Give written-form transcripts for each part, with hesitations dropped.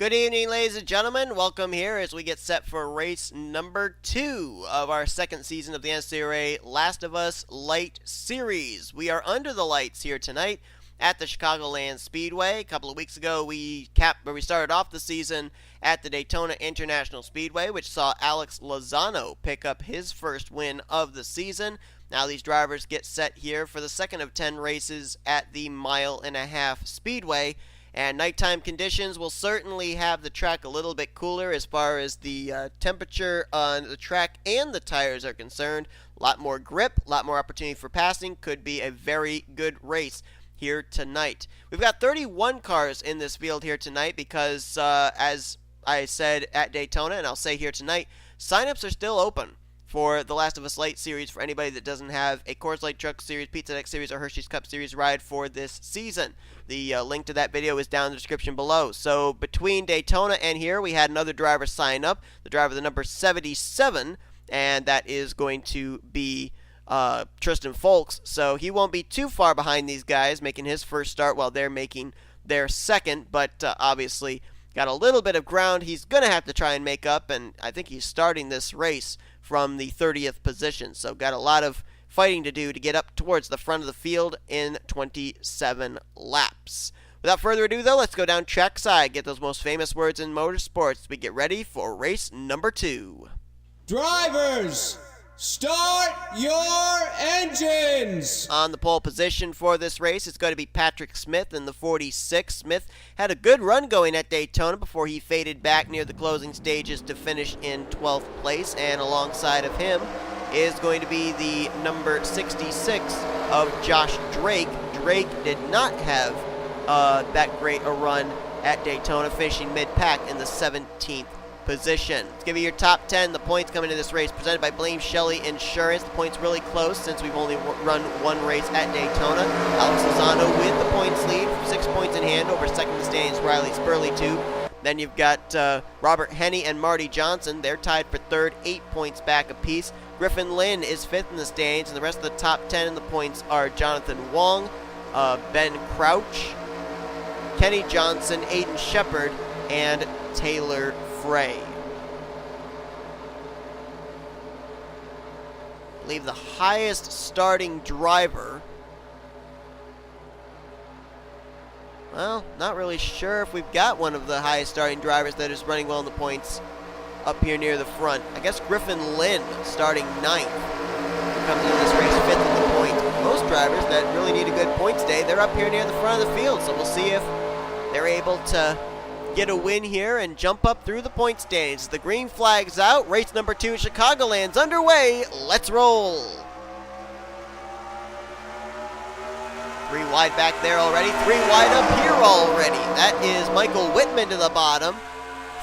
Good evening, ladies and gentlemen. Welcome here as we get set for race number 2 of our second season of the NNSCRA Last of Us Lite series. We are under the lights here tonight at the Chicagoland Speedway. A couple of weeks ago, we started off the season at the Daytona International Speedway, which saw A Lozano pick up his first win of the season. Now these drivers get set here for the second of 10 races at the mile-and-a-half Speedway. And nighttime conditions will certainly have the track a little bit cooler as far as the temperature on the track and the tires are concerned. A lot more grip, a lot more opportunity for passing. Could be a very good race here tonight. We've got 31 cars in this field here tonight because, as I said at Daytona, and I'll say here tonight, signups are still open for the Last of Us Lite series for anybody that doesn't have a Coors Light Truck Series, Pizza Deck Series, or Hershey's Cup Series ride for this season. The link to that video is down in the description below. So between Daytona and here, we had another driver sign up, the driver the number 77, and that is going to be Tristan Fowlkes. So he won't be too far behind these guys, making his first start while they're making their second, but obviously got a little bit of ground he's going to have to try and make up, and I think he's starting this race from the 30th position. So got a lot of fighting to do to get up towards the front of the field in 27 laps. Without further ado, though, let's go down trackside, get those most famous words in motorsports as we get ready for race number 2. Drivers, start your engines! On the pole position for this race, it's going to be Patrick Smith in the 46. Smith had a good run going at Daytona before he faded back near the closing stages to finish in 12th place, and alongside of him is going to be the number 66 of Josh Drake. Drake did not have that great a run at Daytona, finishing mid-pack in the 17th position. Let's give you your top 10. The points coming into this race presented by Blame Shelley Insurance. The points really close since we've only run one race at Daytona. A Lozano with the points lead, 6 points in hand over second in the standings, R Spurlytube. Then you've got R Henne and Marty Johnson. They're tied for third, 8 points back apiece. Griffin Lynn is fifth in the standings, and the rest of the top 10 in the points are Jonathan Wong, Ben Crouch, Kenny Johnson, Aiden Shepard, and Taylor Frey. I believe the highest starting driver, well, not really sure if we've got one of the highest starting drivers that is running well in the points up here near the front. I guess Griffin Lynn starting 9th. Comes into this race 5th in the point. Most drivers that really need a good points day, they're up here near the front of the field. So we'll see if they're able to get a win here and jump up through the point standings. The green flag's out. Race number 2 at Chicagoland's underway. Let's roll. 3 wide back there already. 3 wide up here already. That is Michael Whitman to the bottom.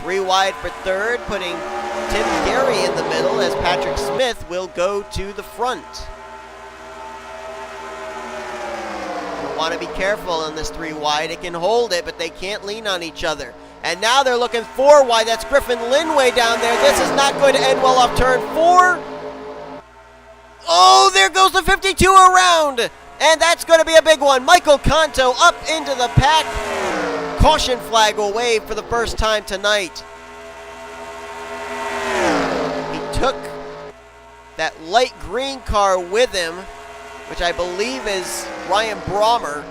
3 wide for third, putting Tim Gary in the middle as Patrick Smith will go to the front. You'll want to be careful on this 3 wide. It can hold it, but they can't lean on each other. And now they're looking 4 wide. That's Griffin Lynn way down there. This is not going to end well off turn 4. Oh, there goes the 52 around. And that's going to be a big one. Michael Canto up into the pack. Caution flag will wave for the first time tonight. He took that light green car with him, which I believe is R Brommer.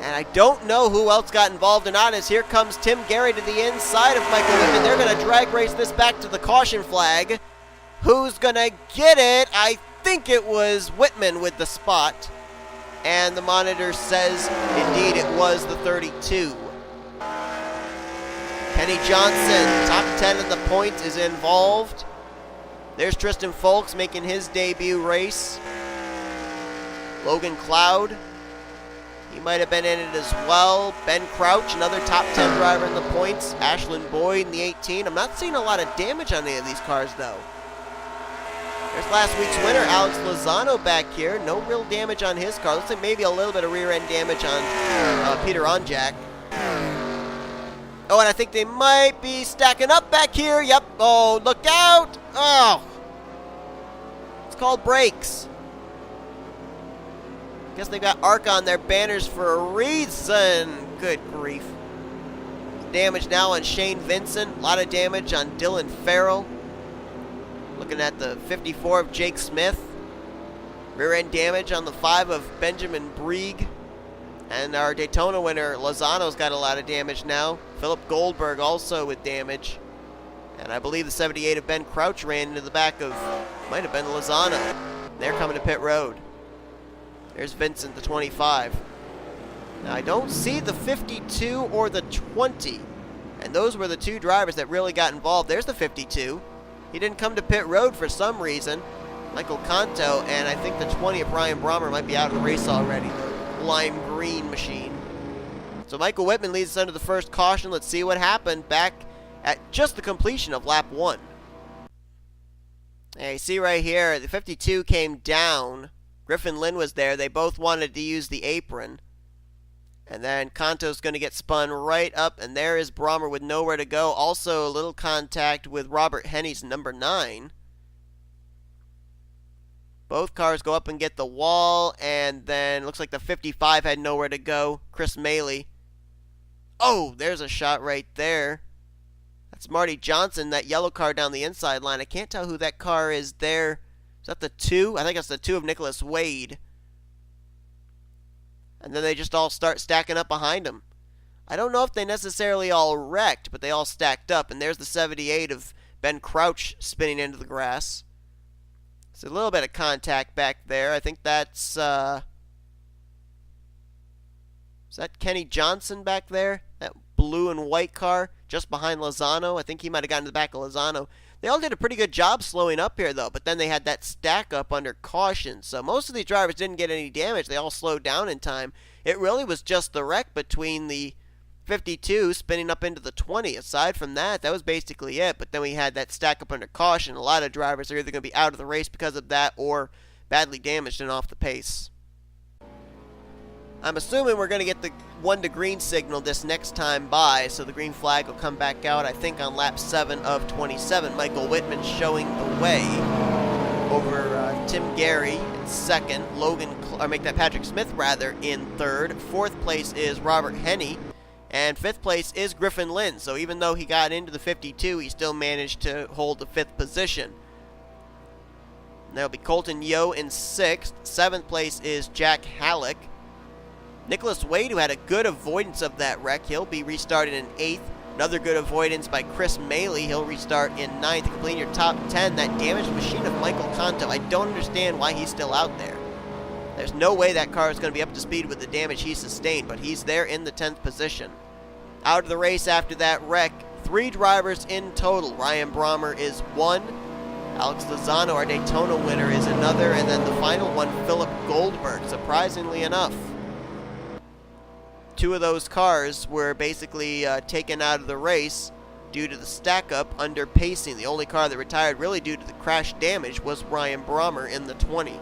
And I don't know who else got involved or not, as here comes Tim Gary to the inside of Michael Whitman. They're going to drag race this back to the caution flag. Who's going to get it? I think it was Whitman with the spot. And the monitor says, indeed, it was the 32. Kenny Johnson, top 10 in the points, is involved. There's Tristan Fowlkes making his debut race. Logan Cloud, he might have been in it as well. Ben Crouch, another top 10 driver in the points. Ashlyn Boyd in the 18. I'm not seeing a lot of damage on any of these cars, though. There's last week's winner, A Lozano, back here. No real damage on his car. Looks like maybe a little bit of rear-end damage on P Onjack. Oh, and I think they might be stacking up back here. Yep. Oh, look out. Oh. It's called brakes. Guess they got ARC on their banners for a reason. Good grief. damage now on Shane Vincent. A lot of damage on Dylan Farrell. Looking at the 54 of Jake Smith. Rear end damage on the 5 of Benjamin Breeg. And our Daytona winner, Lozano's got a lot of damage now. Philip Goldberg also with damage. And I believe the 78 of Ben Crouch ran into the back of, might have been Lozano. They're coming to pit road. There's Vincent, the 25. Now I don't see the 52 or the 20. And those were the two drivers that really got involved. There's the 52. He didn't come to pit road for some reason. Michael Canto, and I think the 20 of R Brommer might be out of the race already. The lime green machine. So Michael Whitman leads us under the first caution. Let's see what happened back at just the completion of lap 1. Hey, see right here, the 52 came down. Griffin Lynn was there. They both wanted to use the apron. And then Canto's going to get spun right up, and there is Brommer with nowhere to go. Also, a little contact with Robert Henne's number 9. Both cars go up and get the wall, and then looks like the 55 had nowhere to go. Chris Maley. Oh, there's a shot right there. That's Marty Johnson, that yellow car down the inside line. I can't tell who that car is there. Is that the 2? I think that's the 2 of Nicholas Wade. And then they just all start stacking up behind him. I don't know if they necessarily all wrecked, but they all stacked up. And there's the 78 of Ben Crouch spinning into the grass. There's a little bit of contact back there. I think that's, is that Kenny Johnson back there? That blue and white car just behind Lozano. I think he might have gotten to the back of Lozano. They all did a pretty good job slowing up here, though, but then they had that stack up under caution. So most of these drivers didn't get any damage. They all slowed down in time. It really was just the wreck between the 52 spinning up into the 20. Aside from that, that was basically it. But then we had that stack up under caution. A lot of drivers are either going to be out of the race because of that or badly damaged and off the pace. I'm assuming we're going to get the 1 to green signal this next time by, so the green flag will come back out, I think, on lap 7 of 27. Michael Whitman showing the way over Tim Gary in second, Patrick Smith rather in third. 4th place is Robert Henne, and 5th place is Griffin Lynn. So even though he got into the 52, he still managed to hold the 5th position. That'll be Colton Yo in 6th. 7th place is J Hallec. Nicholas Wade, who had a good avoidance of that wreck, he'll be restarted in 8th. Another good avoidance by Chris Maley. He'll restart in 9th. Completing your top 10. That damaged machine of Michael Canto. I don't understand why he's still out there. There's no way that car is going to be up to speed with the damage he sustained, but he's there in the 10th position. Out of the race after that wreck, 3 drivers in total. R Brommer is 1. Alex Lozano, our Daytona winner, is another. And then the final one, Philip Goldberg, surprisingly enough. 2 of those cars were basically taken out of the race due to the stack-up under pacing. The only car that retired really due to the crash damage was R Brommer in the 20.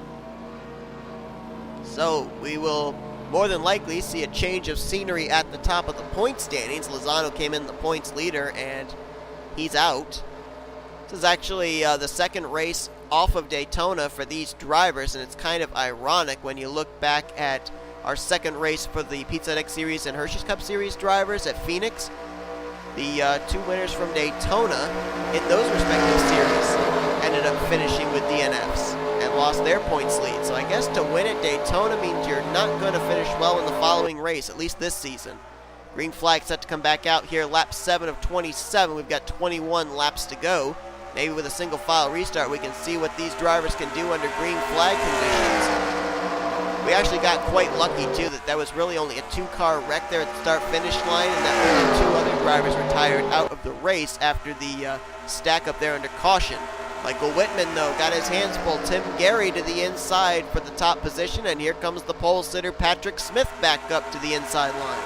So we will more than likely see a change of scenery at the top of the point standings. Lozano came in the points leader, and he's out. This is actually the second race off of Daytona for these drivers, and it's kind of ironic when you look back at our second race for the Pizza Hut Series and Hershey's Cup Series drivers at Phoenix. The 2 winners from Daytona in those respective series ended up finishing with DNFs and lost their points lead. So I guess to win at Daytona means you're not going to finish well in the following race, at least this season. Green flag set to come back out here, lap 7 of 27. We've got 21 laps to go. Maybe with a single file restart we can see what these drivers can do under green flag conditions. We actually got quite lucky, too, that there was really only a 2-car wreck there at the start-finish line, and that only 2 other drivers retired out of the race after the stack-up there under caution. Michael Whitman, though, got his hands full. Tim Gary to the inside for the top position, and here comes the pole sitter Patrick Smith back up to the inside line.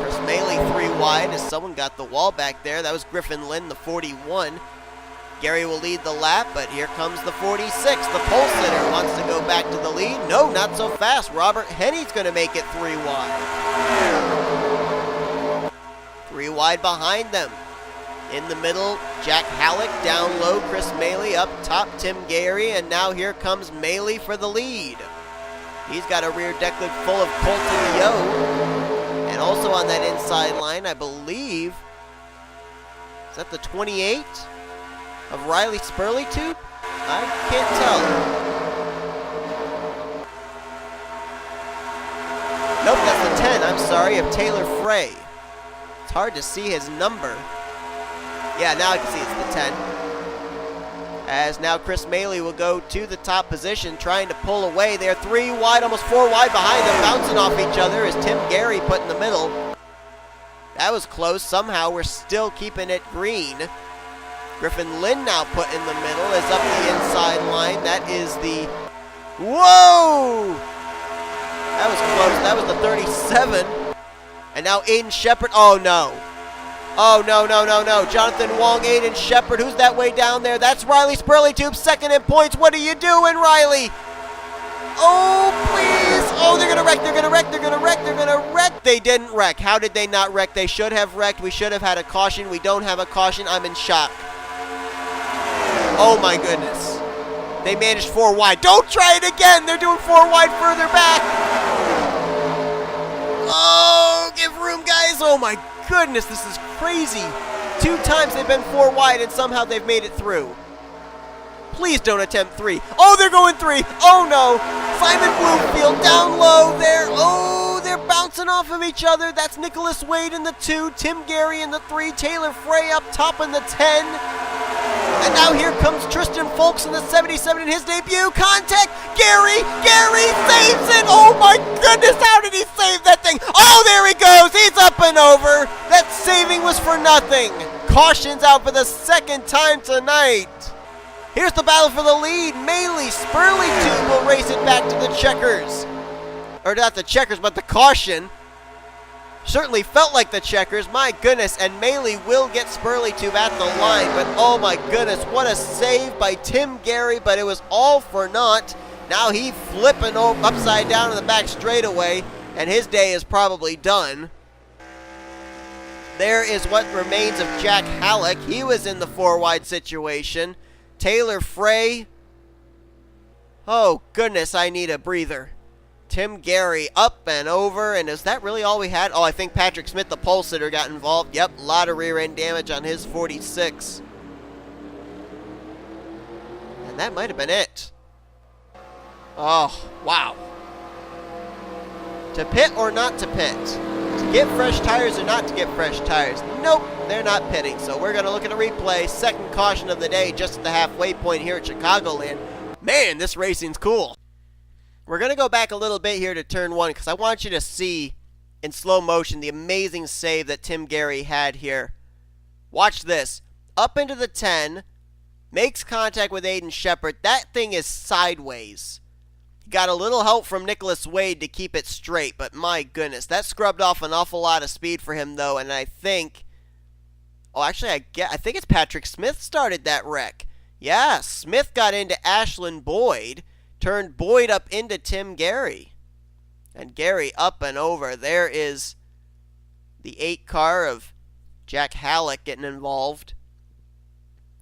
Chris Maley 3 wide as someone got the wall back there. That was Griffin Lynn, the 41. Gary will lead the lap, but here comes the 46. The pole sitter wants to go back to the lead. No, not so fast. Robert Henne's going to make it 3 wide. 3 wide behind them. In the middle, J Hallec. Down low, Chris Maley. Up top, Tim Gary. And now here comes Maley for the lead. He's got a rear deck lid full of Colton Yo. And And also on that inside line, I believe, is that the 28 of R Spurlytube? I can't tell. Nope, that's the 10, I'm sorry, of T Frey. It's hard to see his number. Yeah, now I can see it's the 10. As now C Maley will go to the top position, trying to pull away. They're 3 wide, almost 4 wide behind them, bouncing off each other as Tim Gary put in the middle. That was close. Somehow we're still keeping it green. Griffin Lynn now put in the middle, is up the inside line. That is the... Whoa! That was close. That was the 37. And now Aiden Shepard. Oh, no. Oh, no, no, no, no. Jonathan Wong, Aiden Shepard. Who's that way down there? That's R Spurlytube, second in points. What are you doing, Riley? Oh, please. Oh, they're going to wreck. They're going to wreck. They're going to wreck. They're going to wreck. They didn't wreck. How did they not wreck? They should have wrecked. We should have had a caution. We don't have a caution. I'm in shock. Oh, my goodness. They managed 4 wide. Don't try it again. They're doing 4 wide further back. Oh, give room, guys. Oh, my goodness. This is crazy. 2 times they've been 4 wide, and somehow they've made it through. Please don't attempt 3. Oh, they're going 3. Oh, no. Simon Bloomfield down low there. Oh, they're bouncing off of each other. That's Nicholas Wade in the 2. Tim Gary in the 3. T Frey up top in the 10. And now here comes Tristan Fowlkes in the 77 in his debut. Contact. Gary saves it. Oh, my goodness. How did he save that thing? Oh, there he goes. He's up and over. That saving was for nothing. Caution's out for the second time tonight. Here's the battle for the lead. Maley, Spurlytube will race it back to the checkers. Or not the checkers, but the caution. Certainly felt like the checkers. My goodness, and Maley will get Spurlytube at the line. But oh my goodness, what a save by Tim Gary, but it was all for naught. Now he flipping upside down in the back straightaway, and his day is probably done. There is what remains of J Hallec. He was in the 4 wide situation. T Frey. Oh, goodness, I need a breather. Tim Gary up and over, and is that really all we had? Oh, I think Patrick Smith, the pole sitter, got involved. Yep, a lot of rear end damage on his 46. And that might have been it. Oh, wow. To pit or not to pit? To get fresh tires or not to get fresh tires? Nope, they're not pitting, so we're going to look at a replay. Second caution of the day, just at the halfway point here at Chicagoland. Man, this racing's cool. We're going to go back a little bit here to turn 1 because I want you to see in slow motion the amazing save that Tim Gary had here. Watch this. Up into the 10, makes contact with Aiden Shepard. That thing is sideways. He got a little help from Nicholas Wade to keep it straight, but my goodness, that scrubbed off an awful lot of speed for him though, and I think... Oh, actually, I think it's Patrick Smith started that wreck. Yeah, Smith got into Ashlyn Boyd, turned Boyd up into Tim Gary. And Gary up and over. There is the 8 car of J Hallec getting involved.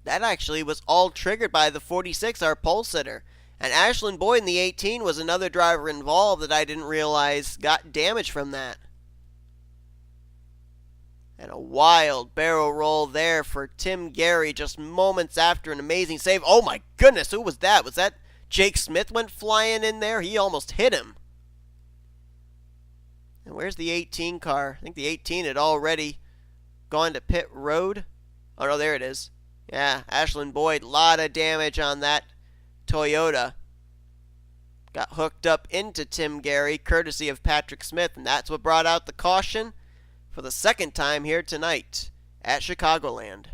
That actually was all triggered by the 46, our pole sitter. And Ashlyn Boyd in the 18 was another driver involved that I didn't realize got damage from that. And a wild barrel roll there for Tim Gary just moments after an amazing save. Oh my goodness, who was that? Was that Jake Smith went flying in there? He almost hit him. And where's the 18 car? I think the 18 had already gone to pit road. Oh no, there it is. Yeah, Ashlyn Boyd, a lot of damage on that Toyota. Got hooked up into Tim Gary, courtesy of Patrick Smith, and that's what brought out the caution for the second time here tonight at Chicagoland.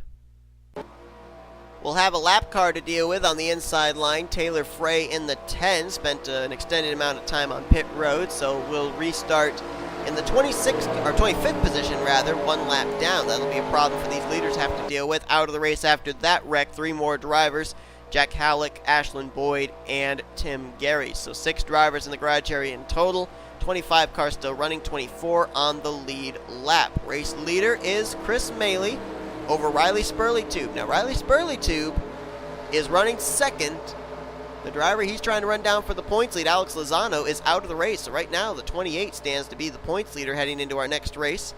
We'll have a lap car to deal with on the inside line. T Frey in the 10 spent an extended amount of time on pit road, so we'll restart in the 26th or 25th position rather, 1 lap down. That'll be a problem for these leaders have to deal with. Out of the race after that wreck, 3 more drivers: J Hallec, Ashlyn Boyd, and Tim Gary. So 6 drivers in the garage area in total. 25 cars still running, 24 on the lead lap. Race leader is C Maley over R Spurlytube. Now, R Spurlytube is running second The driver he's trying to run down for the points lead, Alex Lozano, is out of the race. So right now, the 28 stands to be the points leader heading into our next race.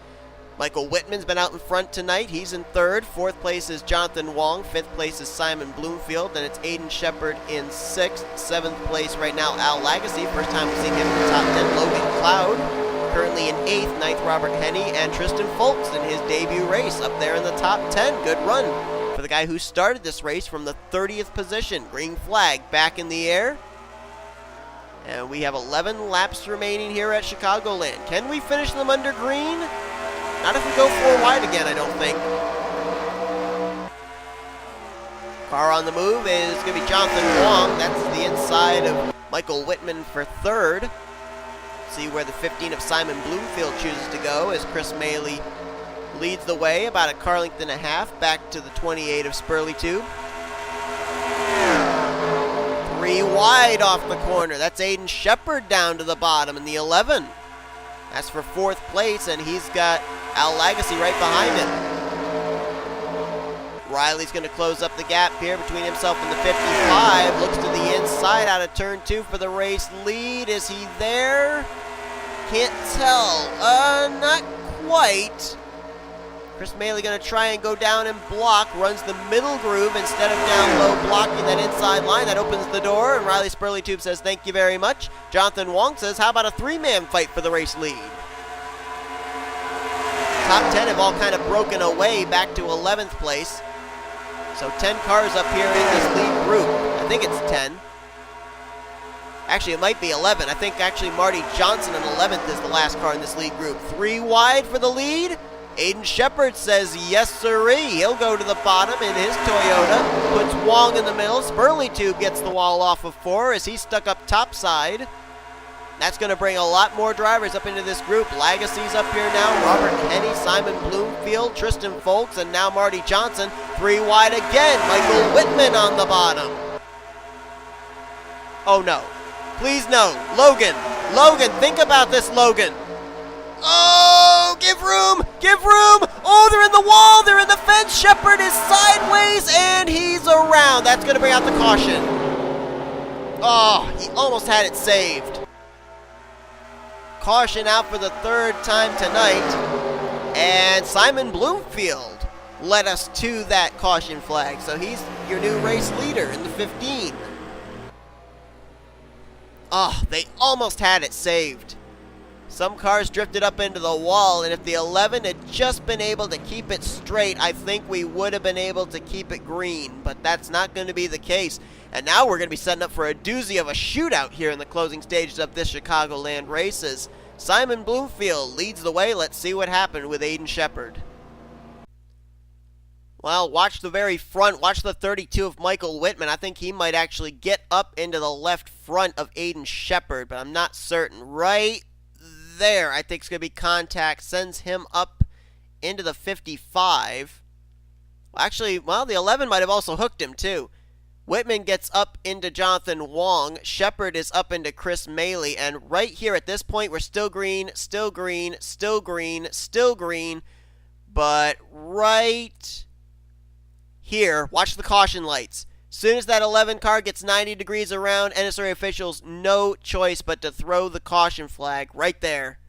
Michael Whitman's been out in front tonight. He's in third. Fourth place is Jonathan Wong. Fifth place is Simon Bloomfield. Then it's Aiden Shepard in sixth. Seventh place right now, A Lagasee. First time we've seen him in the top 10. Logan Cloud currently in eighth. Ninth, Robert Henne. And Tristan Fowlkes in his debut race up there in the top 10. Good run for the guy who started this race from the 30th position. Green flag back in the air. And we have 11 laps remaining here at Chicagoland. Can we finish them under green? Not if we go 4 wide again, I don't think. Car on the move is going to be Jonathan Wong. That's the inside of Michael Whitman for third. See where the 15 of Simon Bloomfield chooses to go as Chris Maley leads the way about a car length and a half back to the 28 of Spurlytube. 3 wide off the corner. That's Aiden Shepard down to the bottom in the 11. That's for fourth place, and he's got A Lagasee right behind him. Riley's going to close up the gap here between himself and the 55. Looks to the inside out of turn 2 for the race lead. Is he there? Can't tell. Not quite. Chris Maley going to try and go down and block. Runs the middle groove instead of down low, blocking that inside line. That opens the door, and Riley Spurlytube says thank you very much. Jonathan Wong says how about a 3-man fight for the race lead? Top 10 have all kind of broken away back to 11th place. So 10 cars up here in this lead group. I think it's 10. Actually, it might be 11. I think actually Marty Johnson in 11th is the last car in this lead group. 3 wide for the lead. Aiden Shepard says yes sirree. He'll go to the bottom in his Toyota. Puts Wong in the middle. Spurlytube gets the wall off of 4 as he's stuck up topside. That's going to bring a lot more drivers up into this group. Lagasee's up here now. Robert Henne, Simon Bloomfield, Tristan Fowlkes, and now Marty Johnson. 3 wide again. Michael Whitman on the bottom. Oh no. Please no. Logan. Logan, think about this, Logan. Oh, give room! Give room! Oh, they're in the wall! They're in the fence! Shepard is sideways, and he's around. That's going to bring out the caution. Oh, he almost had it saved. Caution out for the 3rd time tonight. And Simon Bloomfield led us to that caution flag. So he's your new race leader in the 15. Oh, they almost had it saved. Some cars drifted up into the wall, and if the 11 had just been able to keep it straight, I think we would have been able to keep it green, but that's not going to be the case. And now we're going to be setting up for a doozy of a shootout here in the closing stages of this Chicagoland races. Simon Bloomfield leads the way. Let's see what happened with Aiden Shepard. Well, watch the very front. Watch the 32 of Michael Whitman. I think he might actually get up into the left front of Aiden Shepard, but I'm not certain. Right there, I think it's going to be contact. Sends him up into the 55. Actually, well, the 11 might have also hooked him too. Whitman gets up into Jonathan Wong. Shepard is up into Chris Maley. And right here at this point, we're still green, still green, still green, still green. But right here, watch the caution lights. Soon as that 11 car gets 90 degrees around, NNSCRA officials no choice but to throw the caution flag right there.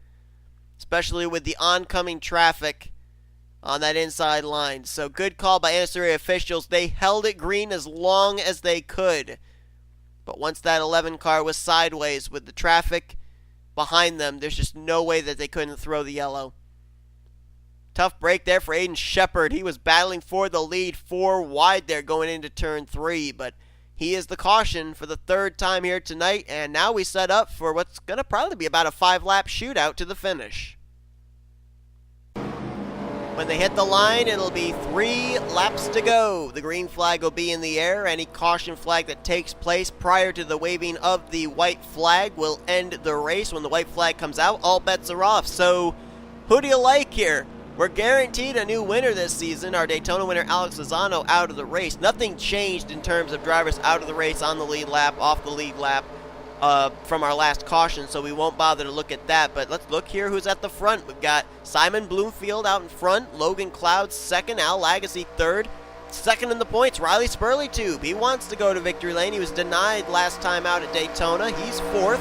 Especially with the oncoming traffic on that inside line. So good call by NNSCRA officials. They held it green as long as they could. But once that 11 car was sideways with the traffic behind them, there's just no way that they couldn't throw the yellow. Tough break there for Aiden Shepard. He was battling for the lead 4 wide there going into turn 3, but he is the caution for the 3rd time here tonight, and now we set up for what's going to probably be about a 5-lap shootout to the finish. When they hit the line, it'll be 3 laps to go. The green flag will be in the air. Any caution flag that takes place prior to the waving of the white flag will end the race. When the white flag comes out, all bets are off. So, who do you like here? We're guaranteed a new winner this season. Our Daytona winner, Alex Lozano, out of the race. Nothing changed in terms of drivers out of the race, on the lead lap, off the lead lap from our last caution, so we won't bother to look at that. But let's look here who's at the front. We've got Simon Bloomfield out in front, Logan Cloud second, A Lagasee third, Second in the points, Riley Spurlytube. He wants to go to victory lane. He was denied last time out at Daytona. He's fourth.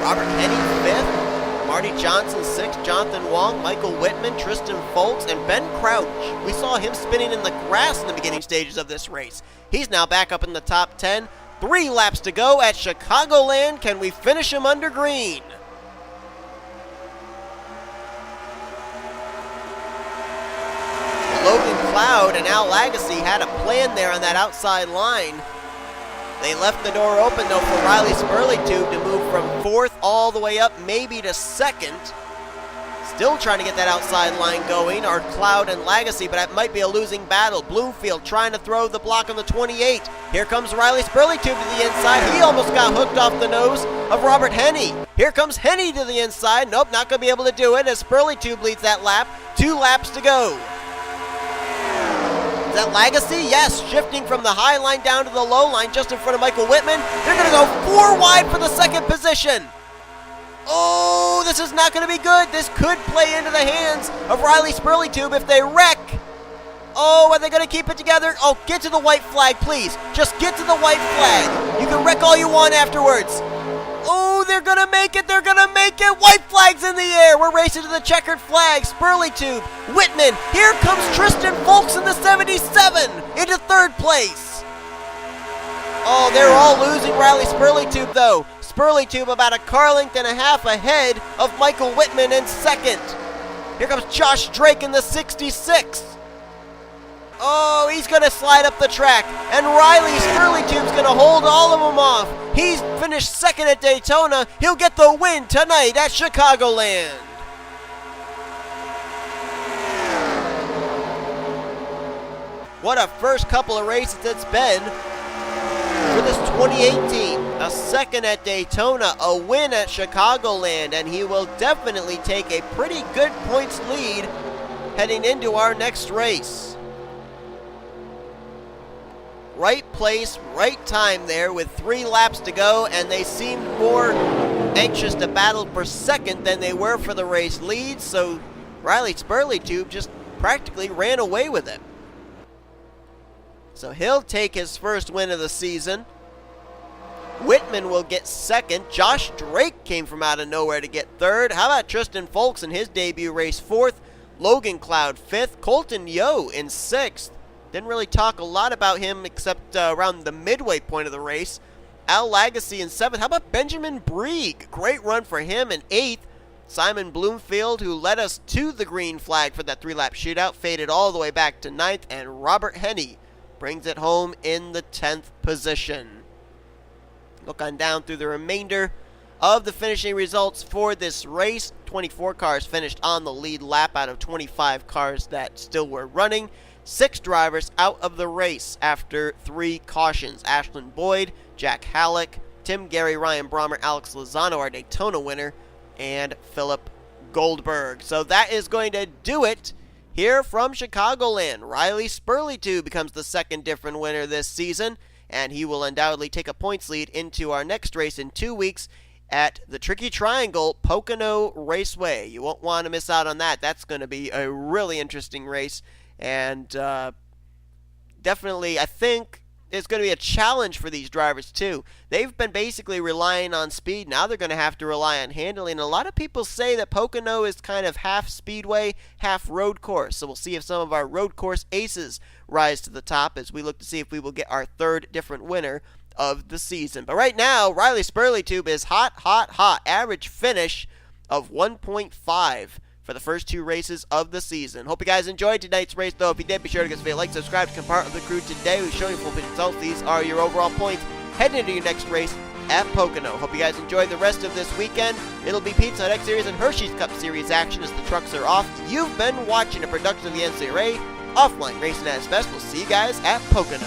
Robert Henne, fifth. Marty Johnson, sixth. Jonathan Wong, Michael Whitman, Tristan Fowlkes, and Ben Crouch. We saw him spinning in the grass in the beginning stages of this race. He's now back up in the top 10. 3 laps to go at Chicagoland. Can we finish him under green? Logan Cloud and A Lagasee had a plan there on that outside line. They left the door open, though, for Riley Spurlytube to move from 4th all the way up, maybe to 2nd. Still trying to get that outside line going, are Cloud and Lagasee, but that might be a losing battle. Bloomfield trying to throw the block on the 28. Here comes Riley Spurlytube to the inside. He almost got hooked off the nose of Robert Henne. Here comes Henne to the inside. Nope, not going to be able to do it as Spurlytube leads that lap. 2 laps to go. Is that Lagasee? Yes, shifting from the high line down to the low line just in front of Michael Whitman. They're going to go 4 wide for the 2nd position. Oh, this is not going to be good. This could play into the hands of Riley Spurlytube if they wreck. Oh, are they going to keep it together? Oh, get to the white flag, please. Just get to the white flag. You can wreck all you want afterwards. Oh, they're going to make it. They're going to make it. White flag's in the air. We're racing to the checkered flag. Spurlytube, Whitman. Here comes Tristan Fowlkes in the 77 into 3rd place. Oh, they're all losing Riley Spurlytube, though. Spurlytube about a car length and a half ahead of Michael Whitman in 2nd. Here comes Josh Drake in the 66. Oh, he's going to slide up the track, and Riley Spurlytube's going to hold all of them off. He's finished 2nd at Daytona. He'll get the win tonight at Chicagoland. What a first couple of races it's been for this 2018. A 2nd at Daytona, a win at Chicagoland, and he will definitely take a pretty good points lead heading into our next race. Right place, right time there with 3 laps to go, and they seemed more anxious to battle for 2nd than they were for the race lead, so Riley Spurlytube just practically ran away with it. So he'll take his first win of the season. Whitman will get 2nd. Josh Drake came from out of nowhere to get 3rd. How about Tristan Fowlkes in his debut race 4th? Logan Cloud 5th. Colton Yohe in 6th. Didn't really talk a lot about him except around the midway point of the race. A Lagasee in 7th. How about Benjamin Breeg? Great run for him in 8th. Simon Bloomfield, who led us to the green flag for that 3-lap shootout, faded all the way back to 9th. And Robert Henne brings it home in the 10th position. Look on down through the remainder of the finishing results for this race. 24 cars finished on the lead lap out of 25 cars that still were running. 6 drivers out of the race after 3 cautions. Ashlyn Boyd, J Hallec, Tim Gary, Ryan Brommer, Alex Lozano, our Daytona winner, and Philip Goldberg. So that is going to do it here from Chicagoland. Riley Spurlytube becomes the 2nd different winner this season, and he will undoubtedly take a points lead into our next race in 2 weeks at the Tricky Triangle Pocono Raceway. You won't want to miss out on that. That's going to be a really interesting race. And definitely, I think it's going to be a challenge for these drivers, too. They've been basically relying on speed. Now they're going to have to rely on handling. A lot of people say that Pocono is kind of half speedway, half road course. So we'll see if some of our road course aces rise to the top as we look to see if we will get our 3rd different winner of the season. But right now, Riley Spurlytube is hot, hot, hot. Average finish of 1.5. for the first 2 races of the season. Hope you guys enjoyed tonight's race, though. If you did, be sure to give us a like, subscribe, become part of the crew today. We're showing full pitch results. These are your overall points heading into your next race at Pocono. Hope you guys enjoyed the rest of this weekend. It'll be Pizza Hut X Series and Hershey's Cup Series action as the trucks are off. You've been watching a production of the NCRA, offline racing at its best. We'll see you guys at Pocono.